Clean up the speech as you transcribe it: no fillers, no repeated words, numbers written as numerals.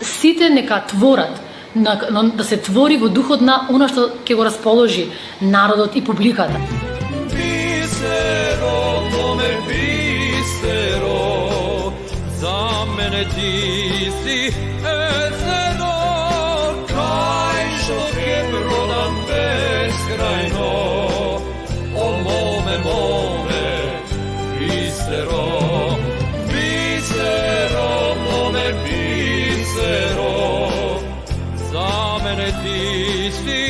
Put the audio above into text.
Сите нека творат, да се твори во духот на она што ќе го расположи народот и публиката. Бисеро, моме бисеро, за мене ти си езеро, кај што ќе продам безкрајно, о моме, моме, бисеро, бисеро, моме бисеро, za mene ti si